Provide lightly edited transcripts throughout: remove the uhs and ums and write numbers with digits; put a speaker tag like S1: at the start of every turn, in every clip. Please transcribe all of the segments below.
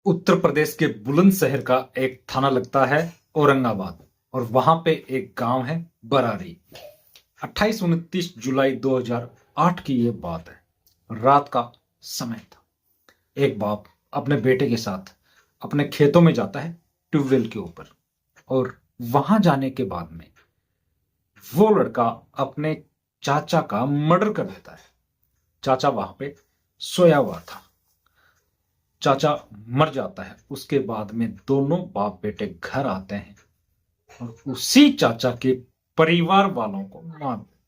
S1: उत्तर प्रदेश के बुलंदशहर का एक थाना लगता है औरंगाबाद और वहां पे एक गांव है बरारी। 28-29 जुलाई 2008 की ये बात है। रात का समय था। एक बाप अपने बेटे के साथ अपने खेतों में जाता है ट्यूबवेल के ऊपर, और वहां जाने के बाद में वो लड़का अपने चाचा का मर्डर कर देता है। चाचा वहां पे सोया हुआ था। चाचा मर जाता है। उसके बाद में दोनों बाप बेटे घर आते हैं और उसी चाचा के परिवार वालों को मार देते।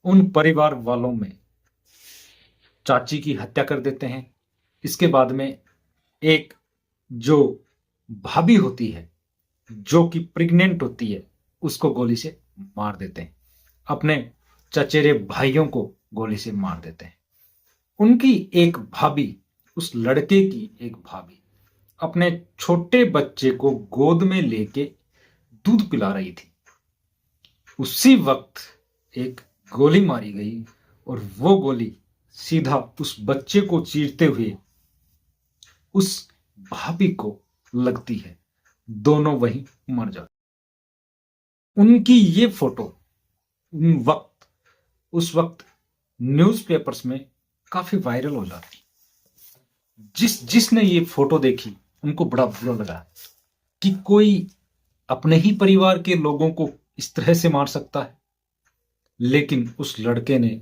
S1: उन परिवार वालों में चाची की हत्या कर देते हैं। इसके बाद में एक जो भाभी होती है, जो कि प्रेग्नेंट होती है, उसको गोली से मार देते हैं। अपने चचेरे भाइयों को गोली से मार देते हैं। उनकी एक भाभी, उस लड़के की एक भाभी अपने छोटे बच्चे को गोद में लेके दूध पिला रही थी। उसी वक्त एक गोली मारी गई और वो गोली सीधा उस बच्चे को चीरते हुए उस भाभी को लगती है। दोनों वहीं मर जाते। उनकी ये फोटो उस वक्त न्यूज़पेपर्स में काफी वायरल हो जाती। जिसने ये फोटो देखी उनको बड़ा बुरा लगा कि कोई अपने ही परिवार के लोगों को इस तरह से मार सकता है। लेकिन उस लड़के ने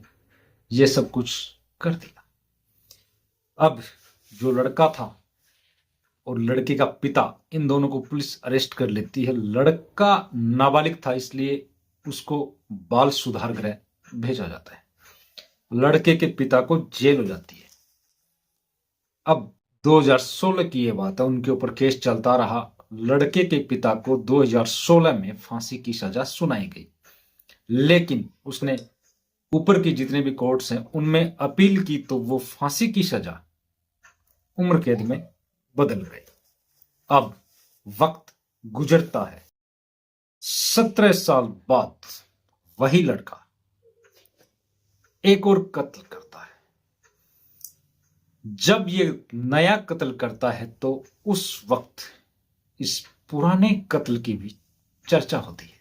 S1: ये सब कुछ कर दिया। अब जो लड़का था और लड़के का पिता, इन दोनों को पुलिस अरेस्ट कर लेती है। लड़का नाबालिग था, इसलिए उसको बाल सुधार गृह भेजा जाता है। लड़के के पिता को जेल हो जाती है। अब 2016 की ये बात है, उनके ऊपर केस चलता रहा। लड़के के पिता को 2016 में फांसी की सजा सुनाई गई, लेकिन उसने ऊपर की जितने भी कोर्ट्स हैं उनमें अपील की तो वो फांसी की सजा उम्र कैद में बदल गई। अब वक्त गुजरता है। 17 साल बाद वही लड़का एक और कत्ल करता है। जब ये नया कत्ल करता है तो उस वक्त इस पुराने कत्ल की भी चर्चा होती है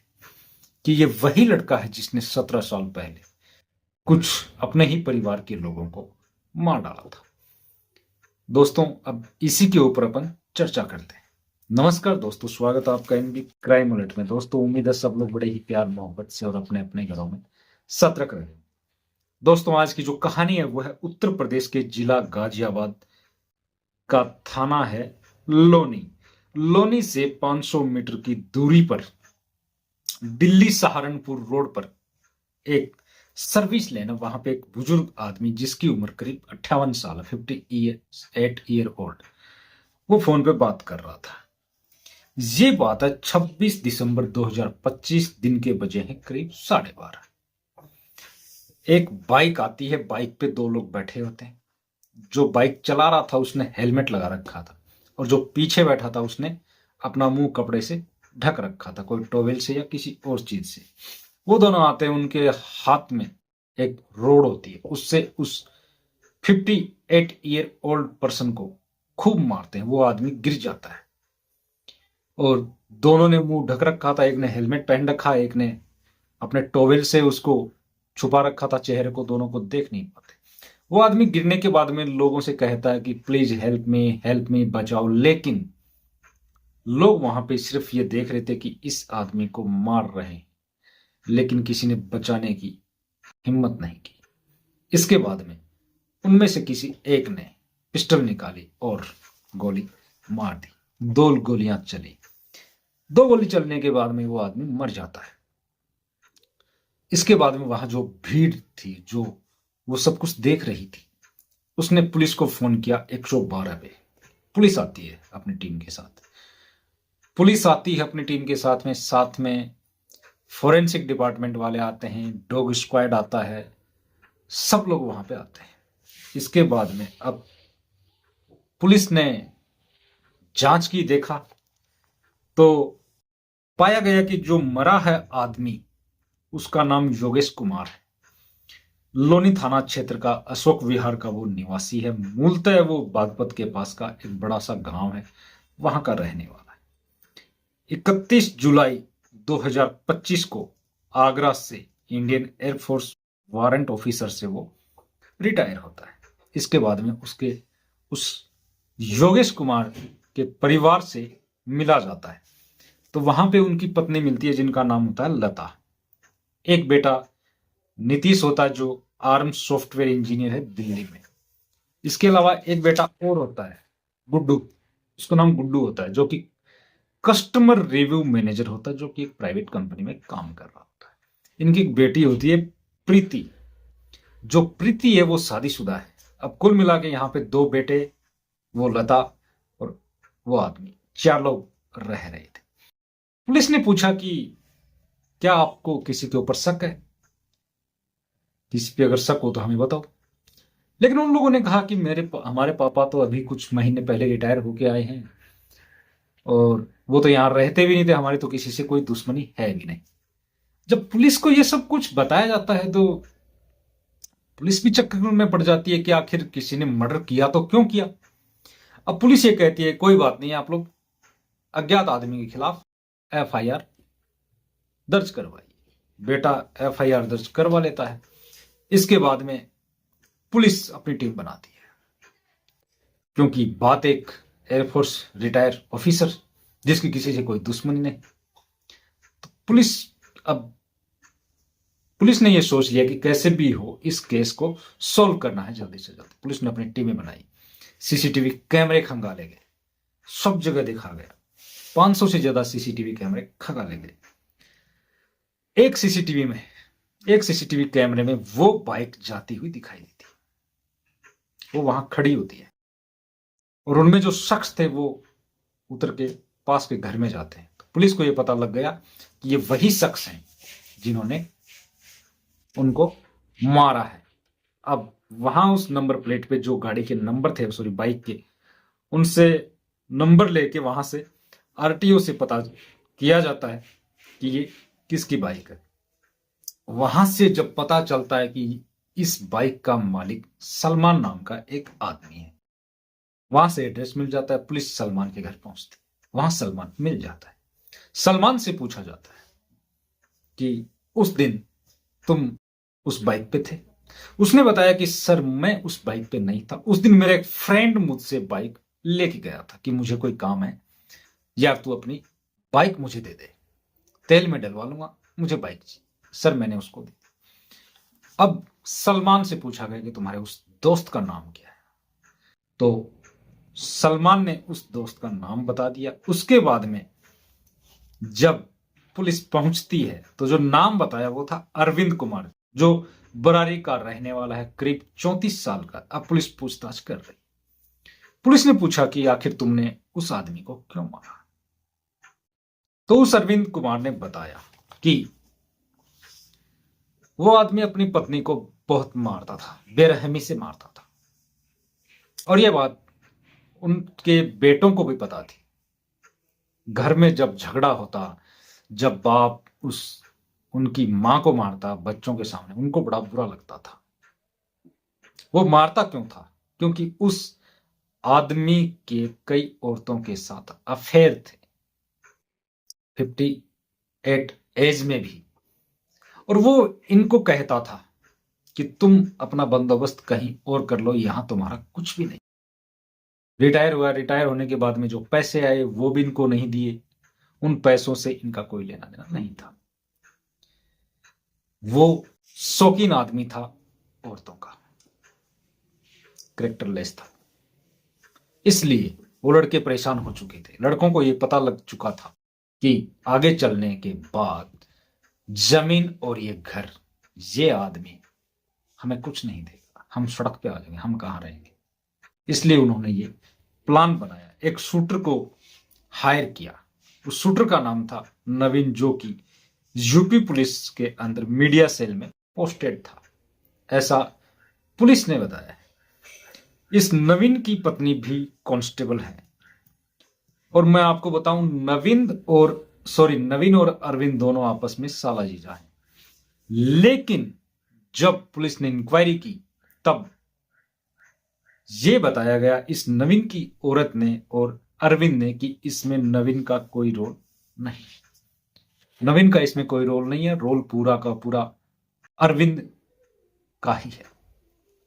S1: कि ये वही लड़का है जिसने 17 साल पहले कुछ अपने ही परिवार के लोगों को मार डाला था। दोस्तों, अब इसी के ऊपर अपन चर्चा करते हैं। नमस्कार दोस्तों, स्वागत है आपका एनबी क्राइम अलर्ट में। दोस्तों, उम्मीद है सब लोग बड़े ही प्यार मोहब्बत से और अपने अपने घरों में सतर्क रहे। दोस्तों, आज की जो कहानी है वो है उत्तर प्रदेश के जिला गाजियाबाद का थाना है लोनी। लोनी से 500 मीटर की दूरी पर दिल्ली सहारनपुर रोड पर एक सर्विस लेन है। वहां पे एक बुजुर्ग आदमी जिसकी उम्र करीब 58 साल है, 58 ईयर ओल्ड, वो फोन पे बात कर रहा था। ये बात है 26 दिसंबर 2025 दिन के बजे हैं करीब 12:30। एक बाइक आती है, बाइक पे दो लोग बैठे होते हैं। जो बाइक चला रहा था उसने हेलमेट लगा रखा था और जो पीछे बैठा था उसने अपना मुंह कपड़े से ढक रखा था, कोई टॉवेल से या किसी और चीज से। वो दोनों आते हैं, उनके हाथ में एक रोड होती है, उससे उस 58 ईयर ओल्ड पर्सन को खूब मारते हैं। वो आदमी गिर जाता है और दोनों ने मुंह ढक रखा था। एक ने हेलमेट पहन रखा, एक ने अपने टॉवेल से उसको छुपा रखा था चेहरे को। दोनों को देख नहीं पाते। वो आदमी गिरने के बाद में लोगों से कहता है कि प्लीज हेल्प मी, बचाओ। लेकिन लोग वहां पे सिर्फ ये देख रहे थे कि इस आदमी को मार रहे हैं, लेकिन किसी ने बचाने की हिम्मत नहीं की। इसके बाद में उनमें से किसी एक ने पिस्टल निकाली और गोली मार दी। 2 गोलियां चली। 2 गोली चलने के बाद में वो आदमी मर जाता है। इसके बाद में वहां जो भीड़ थी, जो वो सब कुछ देख रही थी, उसने पुलिस को फोन किया 112 पे। पुलिस आती है अपनी टीम के साथ। पुलिस आती है अपनी टीम के साथ में फोरेंसिक डिपार्टमेंट वाले आते हैं, डॉग स्क्वाड आता है, सब लोग वहां पे आते हैं। इसके बाद में अब पुलिस ने जांच की, देखा तो पाया गया कि जो मरा है आदमी, उसका नाम योगेश कुमार है। लोनी थाना क्षेत्र का अशोक विहार का वो निवासी है। मूलतः वो बागपत के पास का एक बड़ा सा गांव है, वहां का रहने वाला है। 31 जुलाई 2025 को आगरा से इंडियन एयरफोर्स वारंट ऑफिसर से वो रिटायर होता है। इसके बाद में उसके उस योगेश कुमार के परिवार से मिला जाता है, तो वहां पे उनकी पत्नी मिलती है जिनका नाम होता है लता। एक बेटा नीतीश होता है जो आर्म सॉफ्टवेयर इंजीनियर है दिल्ली में। इसके अलावा एक बेटा और होता है गुड्डू, उसका नाम गुड्डू होता है, जो कि कस्टमर रिव्यू मैनेजर होता है, जो कि एक प्राइवेट कंपनी में काम कर रहा होता है। इनकी एक बेटी होती है प्रीति। जो प्रीति है वो शादीशुदा है। अब कुल मिला के यहाँ पे दो बेटे, वो लता और वो आदमी, 4 लोग रह रहे थे। पुलिस ने पूछा कि क्या आपको किसी के ऊपर शक है, किसी पे अगर शक हो तो हमें बताओ। लेकिन उन लोगों ने कहा कि हमारे पापा तो अभी कुछ महीने पहले रिटायर होके आए हैं और वो तो यहाँ रहते भी नहीं थे, हमारी तो किसी से कोई दुश्मनी है भी नहीं। जब पुलिस को ये सब कुछ बताया जाता है तो पुलिस भी चक्कर में पड़ जाती है कि आखिर किसी ने मर्डर किया तो क्यों किया। अब पुलिस ये कहती है कोई बात नहीं, आप लोग अज्ञात आदमी के खिलाफ एफआईआर दर्ज करवाइए। बेटा एफआईआर दर्ज करवा लेता है। इसके बाद में पुलिस अपनी टीम बनाती है, क्योंकि बात एक एयरफोर्स रिटायर ऑफिसर जिसकी किसी से कोई दुश्मनी नहीं। तो पुलिस ने यह सोच लिया कि कैसे भी हो इस केस को सॉल्व करना है जल्दी से जल्दी। पुलिस ने अपनी टीमें बनाई, सीसीटीवी कैमरे खंगाले गए, सब जगह देखा गया। 500 से ज्यादा सीसीटीवी कैमरे खंगाले गए। एक सीसीटीवी कैमरे में वो बाइक जाती हुई दिखाई देती, वो वहां खड़ी होती है और उनमें जो शख्स थे वो उतर के पास के घर में जाते हैं। तो पुलिस को यह पता लग गया कि ये वही शख्स हैं जिन्होंने उनको मारा है। अब वहां उस नंबर प्लेट पे जो गाड़ी के नंबर थे, सॉरी बाइक के, उनसे नंबर लेके वहां से आरटीओ से पता किया जाता है कि ये किसकी बाइक है। वहां से जब पता चलता है कि इस बाइक का मालिक सलमान नाम का एक आदमी है, वहां से एड्रेस मिल जाता है। पुलिस सलमान के घर पहुंचती, वहां सलमान मिल जाता है। सलमान से पूछा जाता है कि उस दिन तुम उस बाइक पे थे। उसने बताया कि सर मैं उस बाइक पे नहीं था, उस दिन मेरा एक फ्रेंड मुझसे बाइक लेके गया था कि मुझे कोई काम है, यार तू अपनी बाइक मुझे दे दे, तेल में डलवा लूंगा, मुझे बाइक चाहिए। सर मैंने उसको दी। अब सलमान से पूछा गया कि तुम्हारे उस दोस्त का नाम क्या है, तो सलमान ने उस दोस्त का नाम बता दिया। उसके बाद में जब पुलिस पहुंचती है तो जो नाम बताया वो था अरविंद कुमार, जो बरारी का रहने वाला है, करीब 34 साल का। अब पुलिस पूछताछ कर रही। पुलिस ने पूछा कि आखिर तुमने उस आदमी को क्यों मारा। तो उस अरविंद कुमार ने बताया कि वो आदमी अपनी पत्नी को बहुत मारता था, बेरहमी से मारता था, और यह बात उनके बेटों को भी पता थी। घर में जब झगड़ा होता, जब बाप उनकी मां को मारता बच्चों के सामने, उनको बड़ा बुरा लगता था। वो मारता क्यों था? क्योंकि उस आदमी के कई औरतों के साथ अफेयर थे, 58 एज में भी। और वो इनको कहता था कि तुम अपना बंदोबस्त कहीं और कर लो, यहां तुम्हारा कुछ भी नहीं। रिटायर हुआ, रिटायर होने के बाद में जो पैसे आए वो भी इनको नहीं दिए, उन पैसों से इनका कोई लेना देना नहीं था। वो शौकीन आदमी था औरतों का, कैरेक्टरलेस था। इसलिए वो लड़के परेशान हो चुके थे। लड़कों को ये पता लग चुका था कि आगे चलने के बाद जमीन और ये घर, ये आदमी हमें कुछ नहीं देगा, हम सड़क पे आ जाएंगे, हम कहां रहेंगे। इसलिए उन्होंने ये प्लान बनाया, एक शूटर को हायर किया। उस शूटर का नाम था नवीन, जो कि यूपी पुलिस के अंदर मीडिया सेल में पोस्टेड था, ऐसा पुलिस ने बताया। इस नवीन की पत्नी भी कांस्टेबल है। और मैं आपको बताऊं, नवीन और अरविंद दोनों आपस में साला जीजा हैं। लेकिन जब पुलिस ने इंक्वायरी की तब ये बताया गया इस नवीन की औरत ने और अरविंद ने कि इसमें नवीन का कोई रोल नहीं, नवीन का इसमें कोई रोल नहीं है, रोल पूरा का पूरा अरविंद का ही है।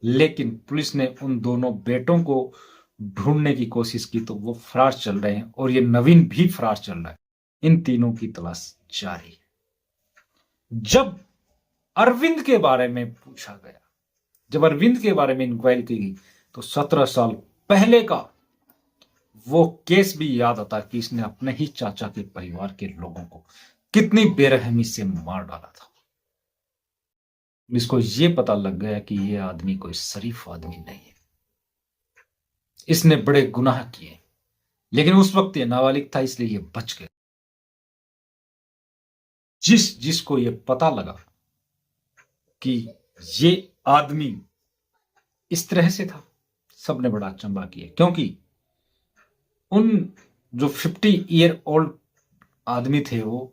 S1: लेकिन पुलिस ने उन दोनों बेटों को ढूंढने की कोशिश की तो वो फरार चल रहे हैं और ये नवीन भी फरार चल रहा है। इन तीनों की तलाश जारी है। जब अरविंद के बारे में पूछा गया, जब अरविंद के बारे में इंक्वायरी की गई तो 17 साल पहले का वो केस भी याद आता कि इसने अपने ही चाचा के परिवार के लोगों को कितनी बेरहमी से मार डाला था। इसको ये पता लग गया कि ये आदमी कोई शरीफ आदमी नहीं है, इसने बड़े गुनाह किए, लेकिन उस वक्त ये नाबालिग था इसलिए ये बच गया। जिसको ये पता लगा कि ये आदमी इस तरह से था, सबने बड़ा अचंभा किया, क्योंकि उन जो 50 ईयर ओल्ड आदमी थे वो,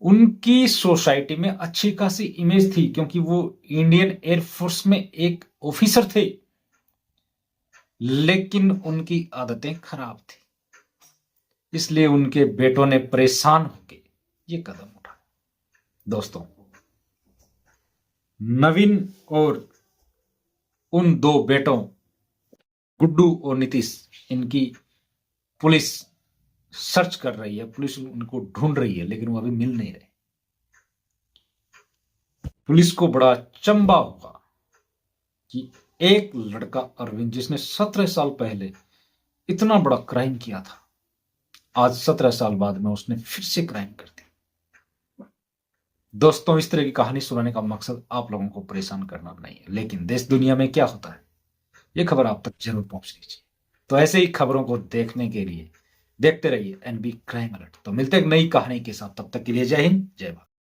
S1: उनकी सोसाइटी में अच्छी खासी इमेज थी क्योंकि वो इंडियन एयरफोर्स में एक ऑफिसर थे, लेकिन उनकी आदतें खराब थी, इसलिए उनके बेटों ने परेशान होकर ये कदम उठाया। दोस्तों, नवीन और उन दो बेटों गुड्डू और नीतीश, इनकी पुलिस सर्च कर रही है, पुलिस उनको ढूंढ रही है, लेकिन वो अभी मिल नहीं रहे। पुलिस को बड़ा अचंभा होगा कि एक लड़का अरविंद, जिसने 17 साल पहले इतना बड़ा क्राइम किया था, आज 17 साल बाद में उसने फिर से क्राइम कर दिया। दोस्तों, इस तरह की कहानी सुनाने का मकसद आप लोगों को परेशान करना नहीं है, लेकिन देश दुनिया में क्या होता है ये खबर आप तक जरूर पहुंच लीजिए। तो ऐसे ही खबरों को देखने के लिए देखते रहिए एनबी क्राइम अलर्ट। तो मिलते हैं एक नई कहानी के साथ, तब तक के लिए जय हिंद, जय भारत।